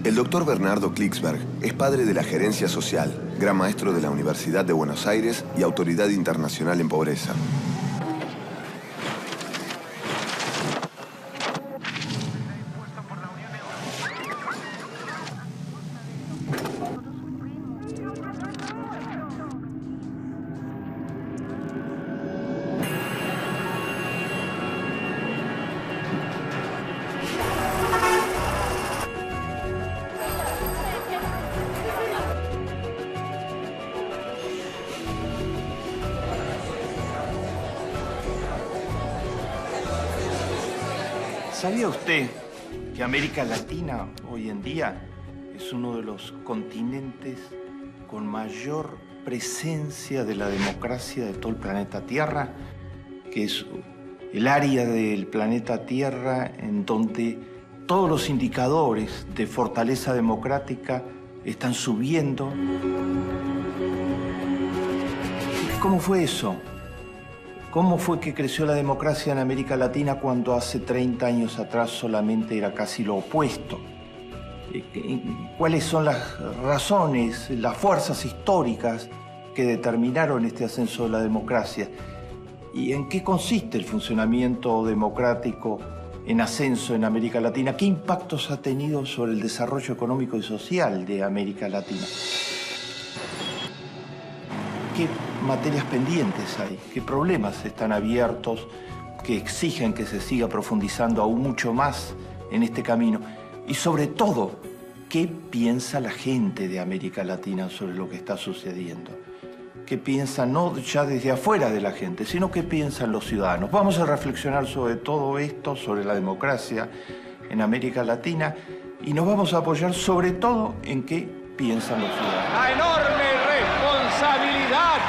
El doctor Bernardo Klicksberg es padre de la gerencia social, gran maestro de la Universidad de Buenos Aires y autoridad internacional en pobreza. ¿Sabía usted que América Latina hoy en día es uno de los continentes con mayor presencia de la democracia de todo el planeta Tierra? Que es el área del planeta Tierra en donde todos los indicadores de fortaleza democrática están subiendo. ¿Cómo fue eso? ¿Cómo fue que creció la democracia en América Latina cuando hace 30 años atrás solamente era casi lo opuesto? ¿Cuáles son las razones, las fuerzas históricas que determinaron este ascenso de la democracia? ¿Y en qué consiste el funcionamiento democrático en ascenso en América Latina? ¿Qué impactos ha tenido sobre el desarrollo económico y social de América Latina? ¿Qué materias pendientes hay? ¿Qué problemas están abiertos que exigen que se siga profundizando aún mucho más en este camino? Y sobre todo, ¿qué piensa la gente de América Latina sobre lo que está sucediendo? ¿Qué piensa no ya desde afuera de la gente, sino qué piensan los ciudadanos? Vamos a reflexionar sobre todo esto, sobre la democracia en América Latina, y nos vamos a apoyar sobre todo en qué piensan los ciudadanos. La enorme responsabilidad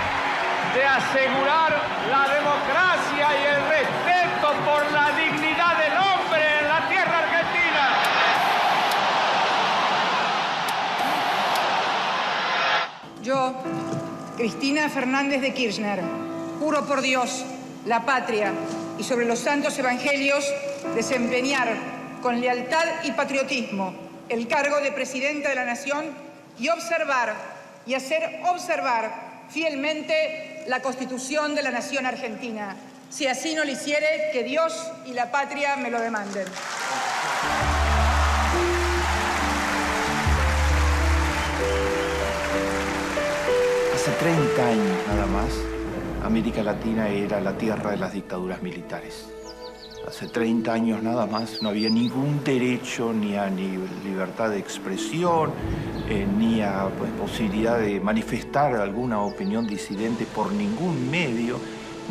de asegurar la democracia y el respeto por la dignidad del hombre en la tierra argentina. Yo, Cristina Fernández de Kirchner, juro por Dios, la patria y sobre los santos evangelios desempeñar con lealtad y patriotismo el cargo de Presidenta de la Nación y observar y hacer observar fielmente la Constitución de la Nación Argentina. Si así no lo hiciere, que Dios y la patria me lo demanden. Hace 30 años nada más, América Latina era la tierra de las dictaduras militares. Hace 30 años nada más no había ningún derecho ni a libertad de expresión, ni a posibilidad de manifestar alguna opinión disidente por ningún medio,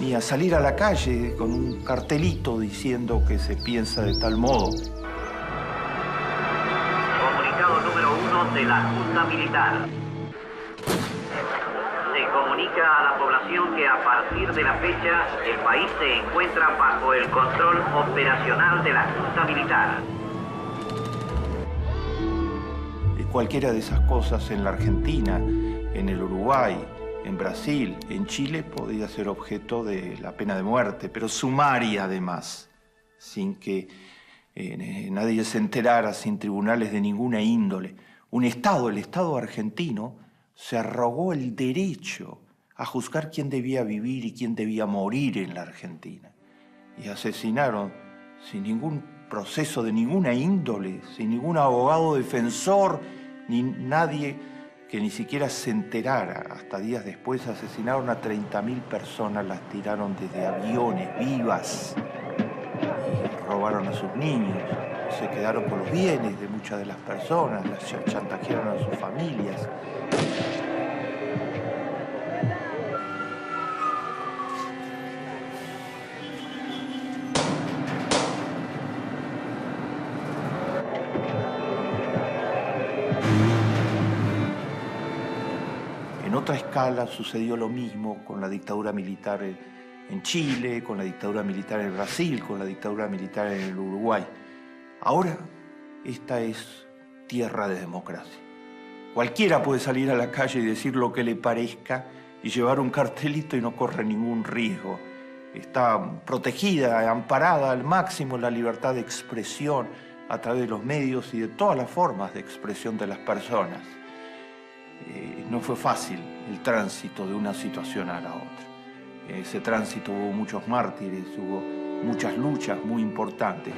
ni a salir a la calle con un cartelito diciendo que se piensa de tal modo. Comunicado número 1 de la Junta Militar. Se comunica a la población que a partir de la fecha el país se encuentra bajo el control operacional de la Junta Militar. Cualquiera de esas cosas en la Argentina, en el Uruguay, en Brasil, en Chile, podía ser objeto de la pena de muerte, pero sumaria además, sin que nadie se enterara, sin tribunales de ninguna índole. Un Estado, el Estado argentino, se arrogó el derecho a juzgar quién debía vivir y quién debía morir en la Argentina. Y asesinaron sin ningún proceso de ninguna índole, sin ningún abogado defensor, ni nadie que ni siquiera se enterara. Hasta días después asesinaron a 30.000 personas, las tiraron desde aviones vivas, y robaron a sus niños, se quedaron con los bienes de muchas de las personas, las chantajearon a sus familias. En otra escala sucedió lo mismo con la dictadura militar en Chile, con la dictadura militar en Brasil, con la dictadura militar en el Uruguay. Ahora, esta es tierra de democracia. Cualquiera puede salir a la calle y decir lo que le parezca y llevar un cartelito y no corre ningún riesgo. Está protegida, amparada al máximo la libertad de expresión. a través de los medios y de todas las formas de expresión de las personas. No fue fácil el tránsito de una situación a la otra. En ese tránsito hubo muchos mártires, hubo muchas luchas muy importantes.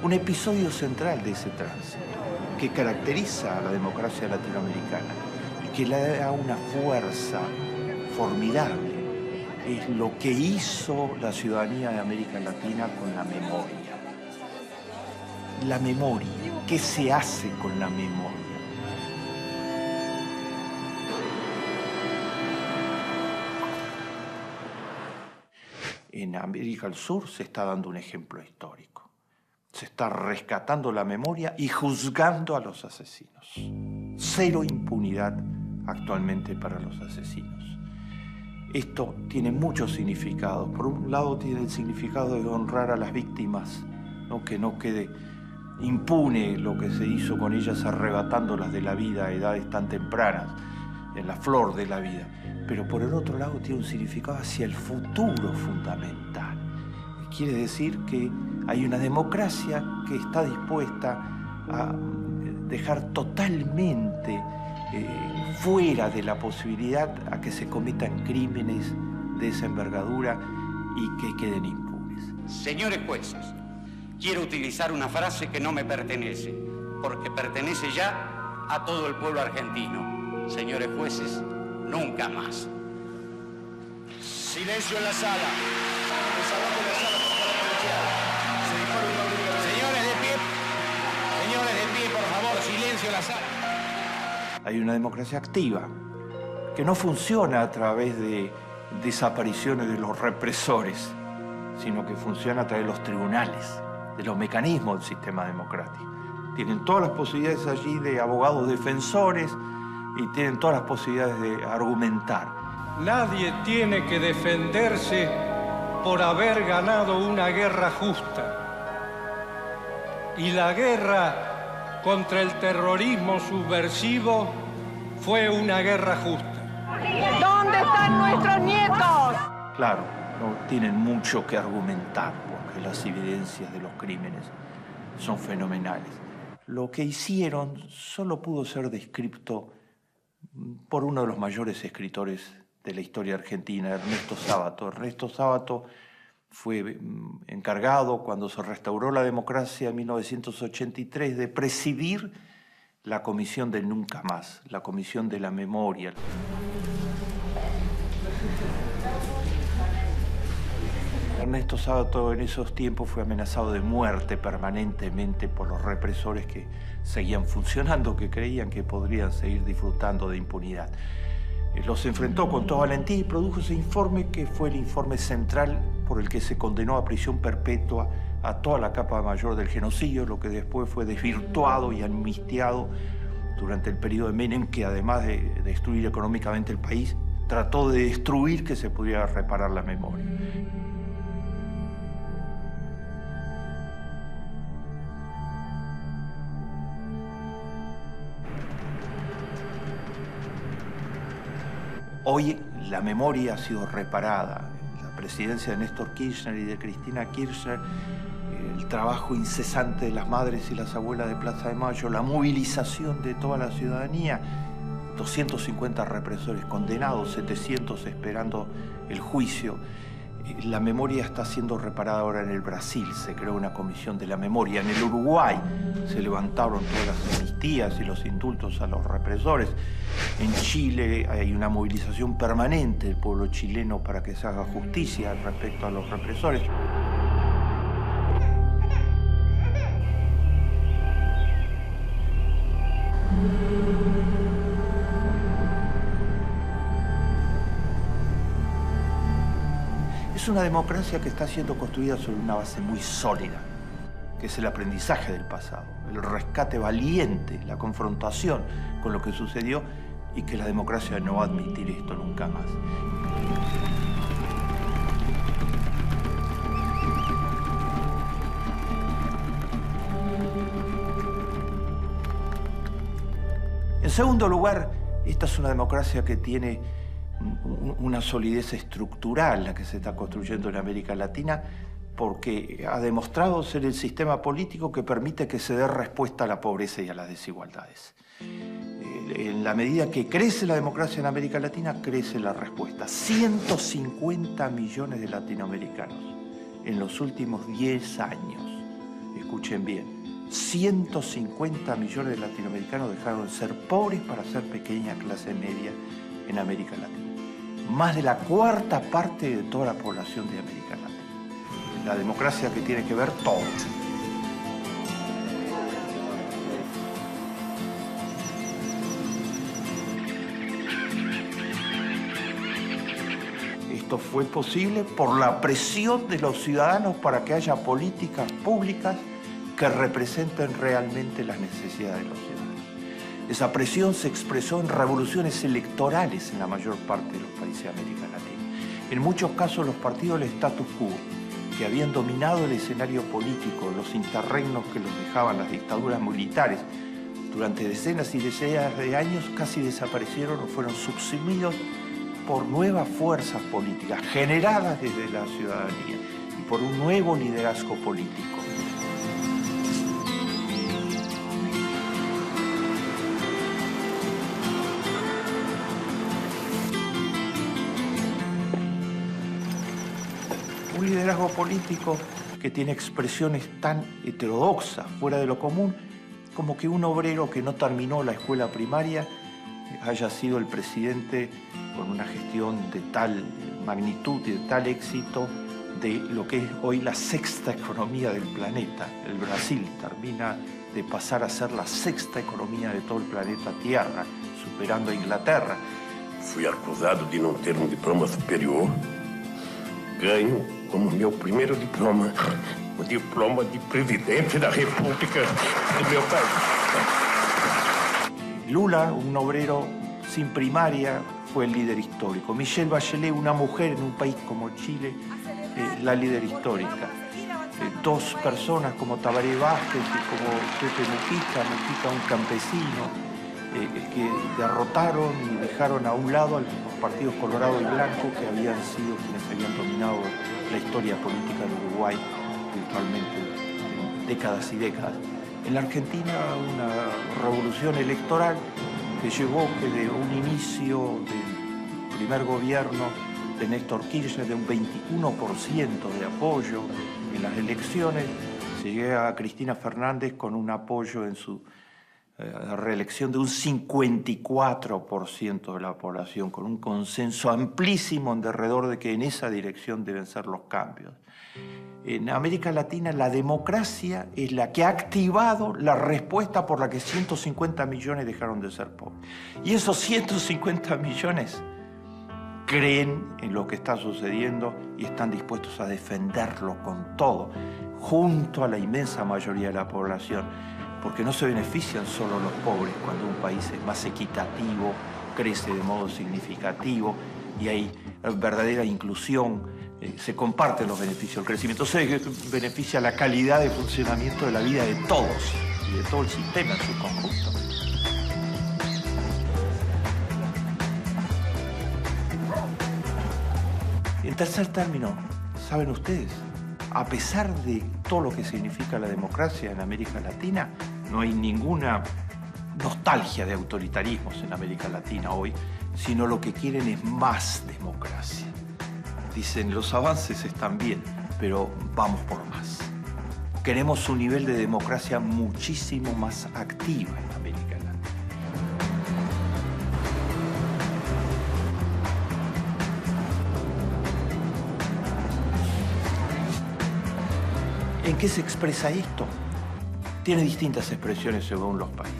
Un episodio central de ese tránsito que caracteriza a la democracia latinoamericana y que le da una fuerza formidable es lo que hizo la ciudadanía de América Latina con la memoria. La memoria, ¿qué se hace con la memoria? En América del Sur se está dando un ejemplo histórico. Se está rescatando la memoria y juzgando a los asesinos. Cero impunidad actualmente para los asesinos. Esto tiene muchos significados. Por un lado tiene el significado de honrar a las víctimas, ¿no? Que no quede impune lo que se hizo con ellas arrebatándolas de la vida a edades tan tempranas, en la flor de la vida. Pero por el otro lado tiene un significado hacia el futuro fundamental. Quiere decir que hay una democracia que está dispuesta a dejar totalmente fuera de la posibilidad a que se cometan crímenes de esa envergadura y que queden impunes. Señores jueces, quiero utilizar una frase que no me pertenece, porque pertenece ya a todo el pueblo argentino. Señores jueces, nunca más. Silencio en la sala. Señores de pie, por favor, silencio en la sala. Hay una democracia activa que no funciona a través de desapariciones de los represores, sino que funciona a través de los tribunales, de los mecanismos del sistema democrático. Tienen todas las posibilidades allí de abogados defensores y tienen todas las posibilidades de argumentar. Nadie tiene que defenderse por haber ganado una guerra justa. Y la guerra contra el terrorismo subversivo fue una guerra justa. ¿Dónde están nuestros nietos? Claro, no tienen mucho que argumentar porque las evidencias de los crímenes son fenomenales. Lo que hicieron solo pudo ser descrito por uno de los mayores escritores de la historia argentina, Ernesto Sábato. Ernesto Sábato fue encargado, cuando se restauró la democracia en 1983, de presidir la Comisión del Nunca Más, la Comisión de la Memoria. Ernesto Sábato en esos tiempos fue amenazado de muerte permanentemente por los represores que seguían funcionando, que creían que podrían seguir disfrutando de impunidad. Los enfrentó con toda valentía y produjo ese informe que fue el informe central por el que se condenó a prisión perpetua a toda la capa mayor del genocidio, lo que después fue desvirtuado y amnistiado durante el periodo de Menem, que además de destruir económicamente el país, trató de destruir que se pudiera reparar la memoria. Hoy la memoria ha sido reparada. La presidencia de Néstor Kirchner y de Cristina Kirchner, el trabajo incesante de las madres y las abuelas de Plaza de Mayo, la movilización de toda la ciudadanía, 250 represores condenados, 700 esperando el juicio. La memoria está siendo reparada ahora en el Brasil, se creó una comisión de la memoria. En el Uruguay se levantaron todas las amnistías y los indultos a los represores. En Chile hay una movilización permanente del pueblo chileno para que se haga justicia respecto a los represores. Es una democracia que está siendo construida sobre una base muy sólida, que es el aprendizaje del pasado, el rescate valiente, la confrontación con lo que sucedió y que la democracia no va a admitir esto nunca más. En segundo lugar, esta es una democracia que tiene una solidez estructural, la que se está construyendo en América Latina, porque ha demostrado ser el sistema político que permite que se dé respuesta a la pobreza y a las desigualdades. En la medida que crece la democracia en América Latina, crece la respuesta. 150 millones de latinoamericanos en los últimos 10 años, escuchen bien, 150 millones de latinoamericanos dejaron de ser pobres para ser pequeña clase media en América Latina. Más de la cuarta parte de toda la población de América Latina. La democracia que tiene que ver todo. Esto fue posible por la presión de los ciudadanos para que haya políticas públicas que representen realmente las necesidades de los ciudadanos. Esa presión se expresó en revoluciones electorales en la mayor parte de los países de América Latina. En muchos casos los partidos del status quo, que habían dominado el escenario político, los interregnos que los dejaban las dictaduras militares, durante decenas y decenas de años casi desaparecieron o fueron subsumidos por nuevas fuerzas políticas generadas desde la ciudadanía y por un nuevo liderazgo político. Un liderazgo político que tiene expresiones tan heterodoxas, fuera de lo común, como que un obrero que no terminó la escuela primaria haya sido el presidente con una gestión de tal magnitud y de tal éxito de lo que es hoy la sexta economía del planeta. El Brasil termina de pasar a ser la sexta economía de todo el planeta Tierra, superando a Inglaterra. Fui acusado de não ter diploma superior. Ganho como meu primeiro diploma, o diploma de presidente da República do meu país. Lula, un obrero sin primaria, fue el líder histórico. Michelle Bachelet, una mujer en un país como Chile, la líder histórica. Dos personas como Tabaré Vázquez y como Pepe Mujica, un campesino, que derrotaron y dejaron a un lado a los partidos Colorado y Blanco, que habían sido quienes habían dominado la historia política del Uruguay virtualmente décadas y décadas. En la Argentina, una revolución electoral que llevó que de un inicio del primer gobierno de Néstor Kirchner de un 21% de apoyo en las elecciones, se llega a Cristina Fernández con un apoyo en su reelección de un 54% de la población, con un consenso amplísimo en derredor de que en esa dirección deben ser los cambios. En América Latina la democracia es la que ha activado la respuesta por la que 150 millones dejaron de ser pobres. Y esos 150 millones creen en lo que está sucediendo y están dispuestos a defenderlo con todo, junto a la inmensa mayoría de la población, porque no se benefician solo los pobres cuando un país es más equitativo, crece de modo significativo y hay verdadera inclusión, se comparten los beneficios del crecimiento, se beneficia la calidad de funcionamiento de la vida de todos y de todo el sistema en su conjunto. En tercer término, ¿saben ustedes? A pesar de todo lo que significa la democracia en América Latina, no hay ninguna nostalgia de autoritarismos en América Latina hoy, sino lo que quieren es más democracia. Dicen, los avances están bien, pero vamos por más. Queremos un nivel de democracia muchísimo más activa en América Latina. ¿En qué se expresa esto? Tiene distintas expresiones según los países.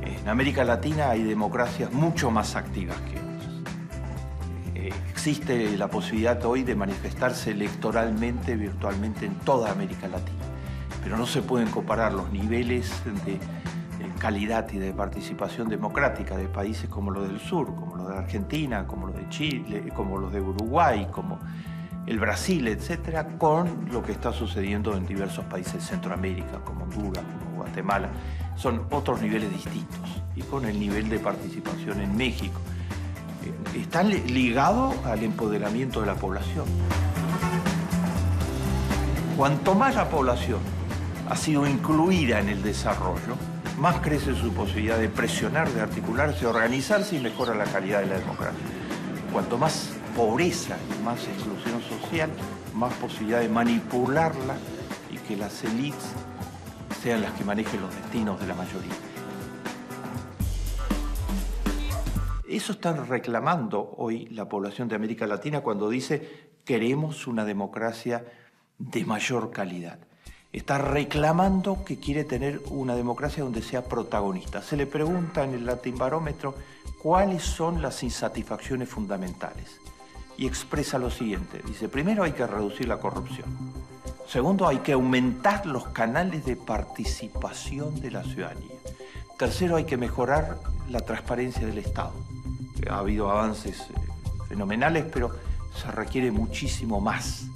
En América Latina hay democracias mucho más activas que otras. Existe la posibilidad hoy de manifestarse electoralmente, virtualmente en toda América Latina, pero no se pueden comparar los niveles de calidad y de participación democrática de países como los del sur, como los de Argentina, como los de Chile, como los de Uruguay, como el Brasil, etcétera, con lo que está sucediendo en diversos países de Centroamérica, como Honduras, como Guatemala. son otros niveles distintos. Y con el nivel de participación en México. Están ligados al empoderamiento de la población. Cuanto más la población ha sido incluida en el desarrollo, más crece su posibilidad de presionar, de articularse, de organizarse y mejora la calidad de la democracia. Cuanto más pobreza y más exclusión social, más posibilidad de manipularla y que las élites sean las que manejen los destinos de la mayoría. Eso está reclamando hoy la población de América Latina cuando dice queremos una democracia de mayor calidad. Está reclamando que quiere tener una democracia donde sea protagonista. Se le pregunta en el Latinbarómetro cuáles son las insatisfacciones fundamentales y expresa lo siguiente. Dice, primero hay que reducir la corrupción. Segundo, hay que aumentar los canales de participación de la ciudadanía. Tercero, hay que mejorar la transparencia del Estado. Ha habido avances fenomenales, pero se requiere muchísimo más,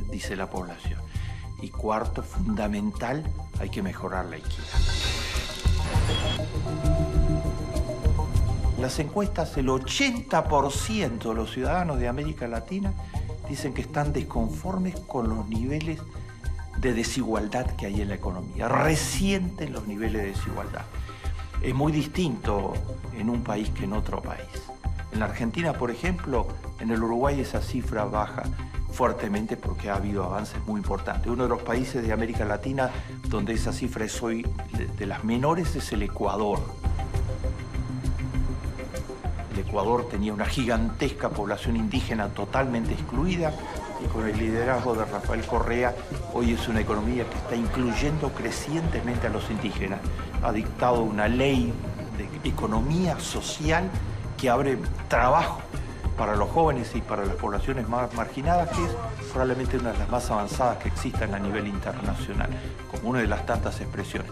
dice la población. Y cuarto, fundamental, hay que mejorar la equidad. Las encuestas, el 80% de los ciudadanos de América Latina dicen que están desconformes con los niveles de desigualdad que hay en la economía. Resienten los niveles de desigualdad. Es muy distinto en un país que en otro país. En la Argentina, por ejemplo, en el Uruguay esa cifra baja fuertemente porque ha habido avances muy importantes. Uno de los países de América Latina donde esa cifra es hoy de las menores es el Ecuador. El Ecuador tenía una gigantesca población indígena totalmente excluida y con el liderazgo de Rafael Correa hoy es una economía que está incluyendo crecientemente a los indígenas. Ha dictado una ley de economía social que abre trabajo para los jóvenes y para las poblaciones más marginadas, que es probablemente una de las más avanzadas que existan a nivel internacional, como una de las tantas expresiones.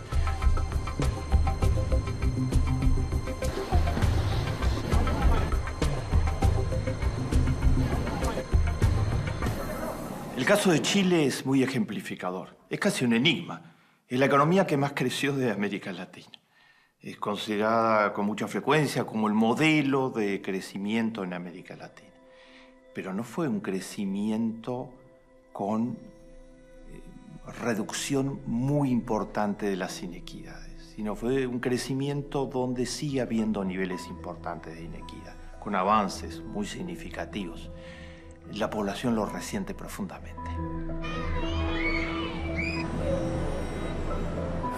El caso de Chile es muy ejemplificador, es casi un enigma. Es la economía que más creció de América Latina. Es considerada con mucha frecuencia como el modelo de crecimiento en América Latina. Pero no fue un crecimiento con reducción muy importante de las inequidades, sino fue un crecimiento donde sigue habiendo niveles importantes de inequidad, con avances muy significativos. La población lo resiente profundamente.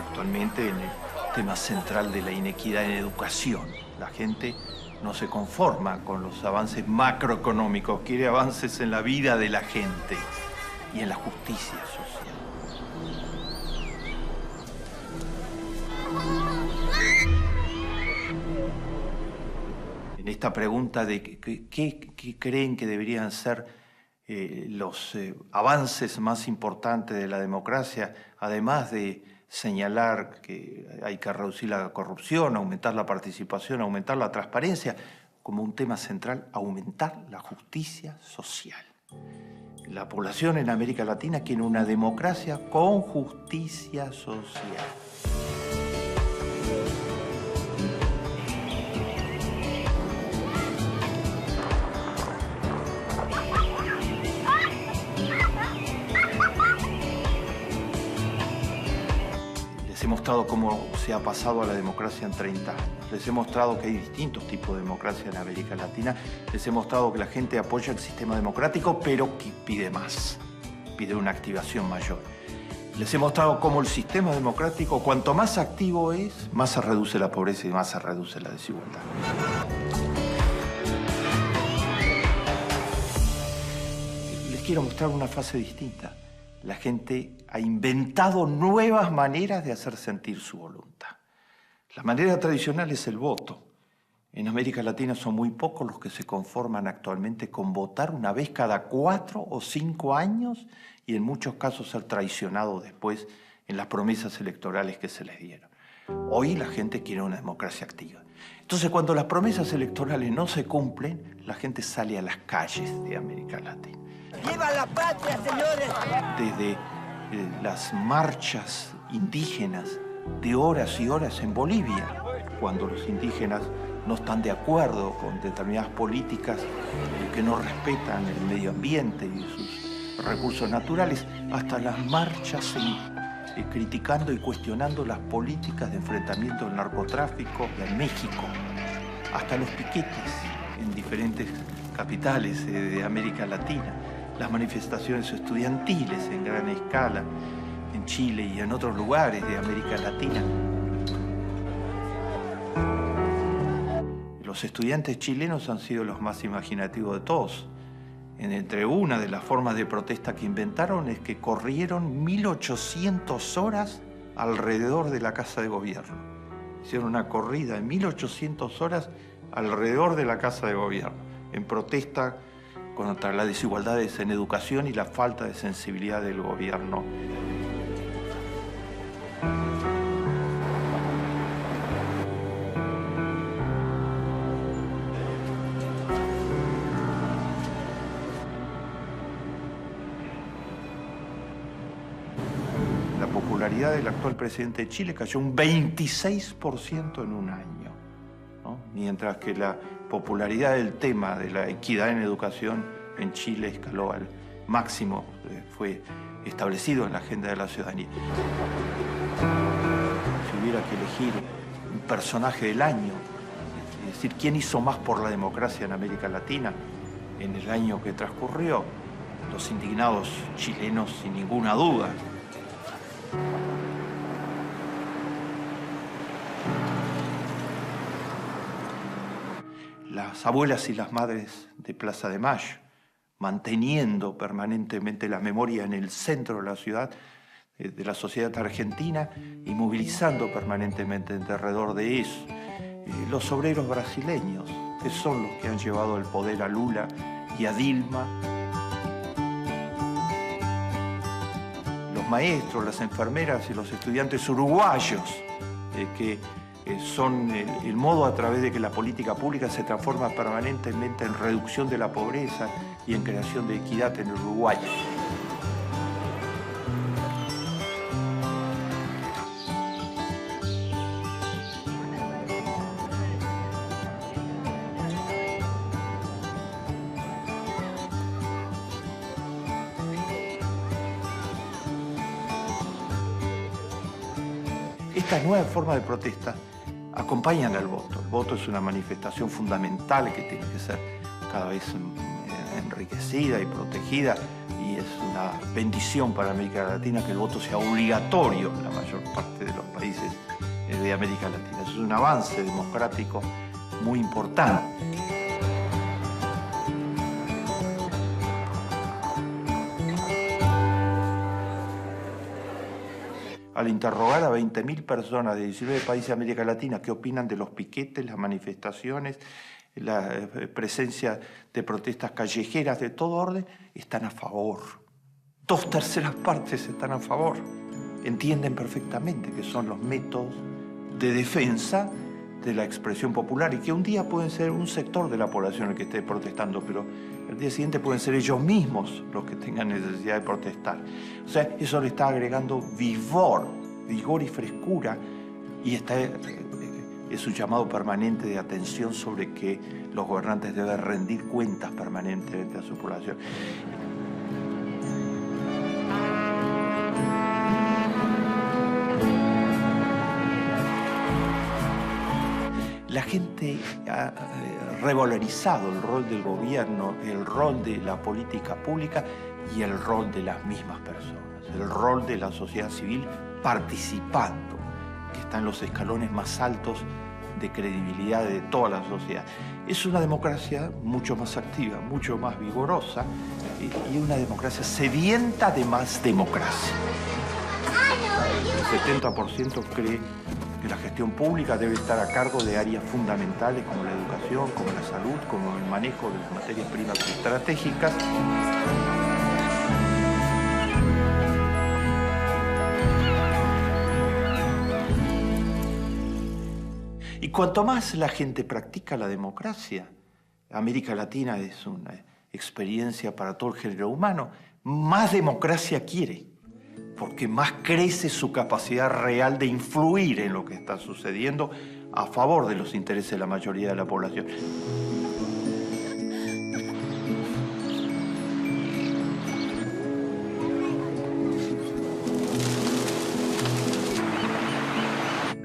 Actualmente en el tema central de la inequidad en educación. La gente no se conforma con los avances macroeconómicos, quiere avances en la vida de la gente y en la justicia social. En esta pregunta de qué creen que deberían ser los avances más importantes de la democracia, además de señalar que hay que reducir la corrupción, aumentar la participación, aumentar la transparencia, como un tema central, aumentar la justicia social. La población en América Latina quiere una democracia con justicia social. Les he mostrado cómo se ha pasado a la democracia en 30 años. Les he mostrado que hay distintos tipos de democracia en América Latina. Les he mostrado que la gente apoya el sistema democrático, pero que pide más. Pide una activación mayor. Les he mostrado cómo el sistema democrático, cuanto más activo es, más se reduce la pobreza y más se reduce la desigualdad. Les quiero mostrar una fase distinta. La gente ha inventado nuevas maneras de hacer sentir su voluntad. La manera tradicional es el voto. En América Latina son muy pocos los que se conforman actualmente con votar una vez cada 4 o 5 años y en muchos casos ser traicionado después en las promesas electorales que se les dieron. Hoy la gente quiere una democracia activa. Entonces, cuando las promesas electorales no se cumplen, la gente sale a las calles de América Latina. ¡Viva la patria, señores! Desde las marchas indígenas de horas y horas en Bolivia, cuando los indígenas no están de acuerdo con determinadas políticas que no respetan el medio ambiente y sus recursos naturales, hasta las marchas criticando y cuestionando las políticas de enfrentamiento del narcotráfico en México, hasta los piquetes en diferentes capitales de América Latina, las manifestaciones estudiantiles en gran escala en Chile y en otros lugares de América Latina. Los estudiantes chilenos han sido los más imaginativos de todos. Entre una de las formas de protesta que inventaron es que corrieron 1800 horas alrededor de la Casa de Gobierno. Hicieron una corrida de 1800 horas alrededor de la Casa de Gobierno, en protesta contra las desigualdades en educación y la falta de sensibilidad del gobierno. La popularidad del actual presidente de Chile cayó un 26% en un año, ¿no? Mientras que la popularidad del tema de la equidad en educación en Chile escaló al máximo, fue establecido en la agenda de la ciudadanía. Si hubiera que elegir un personaje del año, es decir, quién hizo más por la democracia en América Latina en el año que transcurrió, los indignados chilenos sin ninguna duda. Las abuelas y las madres de Plaza de Mayo, manteniendo permanentemente la memoria en el centro de la ciudad, de la sociedad argentina, y movilizando permanentemente alrededor de eso. Los obreros brasileños, que son los que han llevado el poder a Lula y a Dilma. Los maestros, las enfermeras y los estudiantes uruguayos, que son el modo a través de que la política pública se transforma permanentemente en reducción de la pobreza y en creación de equidad en el Uruguay. Estas nuevas formas de protesta acompañan al voto. El voto es una manifestación fundamental que tiene que ser cada vez enriquecida y protegida, y es una bendición para América Latina que el voto sea obligatorio en la mayor parte de los países de América Latina. Eso es un avance democrático muy importante. Al interrogar a 20.000 personas de 19 países de América Latina qué opinan de los piquetes, las manifestaciones, la presencia de protestas callejeras de todo orden, están a favor. 2/3 partes están a favor. Entienden perfectamente que son los métodos de defensa de la expresión popular y que un día pueden ser un sector de la población el que esté protestando, pero el día siguiente pueden ser ellos mismos los que tengan necesidad de protestar. O sea, eso le está agregando vigor y frescura, y es un llamado permanente de atención sobre que los gobernantes deben rendir cuentas permanentemente a su población. La gente ha revalorizado el rol del gobierno, el rol de la política pública y el rol de las mismas personas, el rol de la sociedad civil participando, que está en los escalones más altos de credibilidad de toda la sociedad. Es una democracia mucho más activa, mucho más vigorosa, y una democracia sedienta de más democracia. El 70% cree que la gestión pública debe estar a cargo de áreas fundamentales como la educación, como la salud, como el manejo de las materias primas estratégicas. Y cuanto más la gente practica la democracia, América Latina es una experiencia para todo el género humano, más democracia quiere. porque más crece su capacidad real de influir en lo que está sucediendo a favor de los intereses de la mayoría de la población.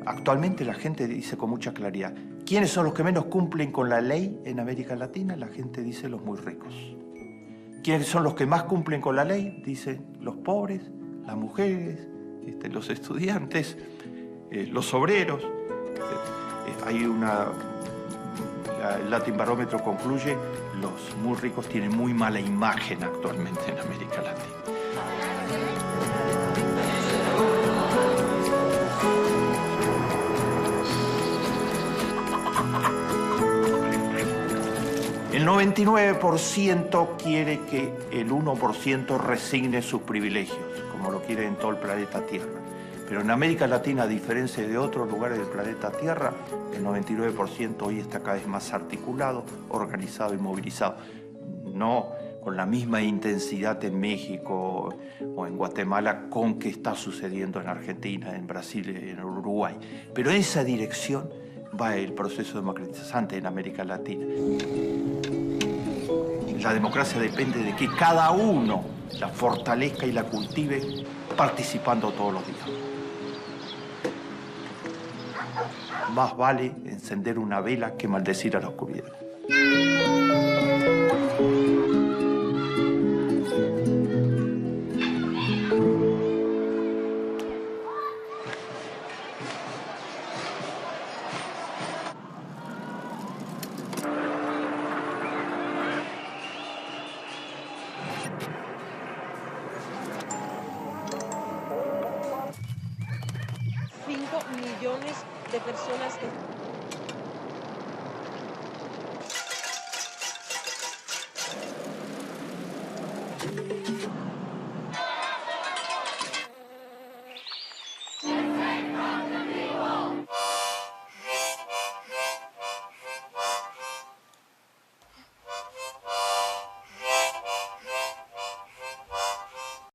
Actualmente la gente dice con mucha claridad, ¿quiénes son los que menos cumplen con la ley en América Latina? La gente dice los muy ricos. ¿Quiénes son los que más cumplen con la ley? Dicen los pobres, las mujeres, los estudiantes, los obreros. El Latin Barómetro concluye, los muy ricos tienen muy mala imagen actualmente en América Latina. El 99% quiere que el 1% resigne sus privilegios, como lo quiere en todo el planeta Tierra. Pero en América Latina, a diferencia de otros lugares del planeta Tierra, el 99% hoy está cada vez más articulado, organizado y movilizado. No con la misma intensidad en México o en Guatemala con que está sucediendo en Argentina, en Brasil y en Uruguay. Pero en esa dirección va el proceso democratizante en América Latina. La democracia depende de que cada uno la fortalezca y la cultive participando todos los días. Más vale encender una vela que maldecir a la oscuridad. Millones de personas que...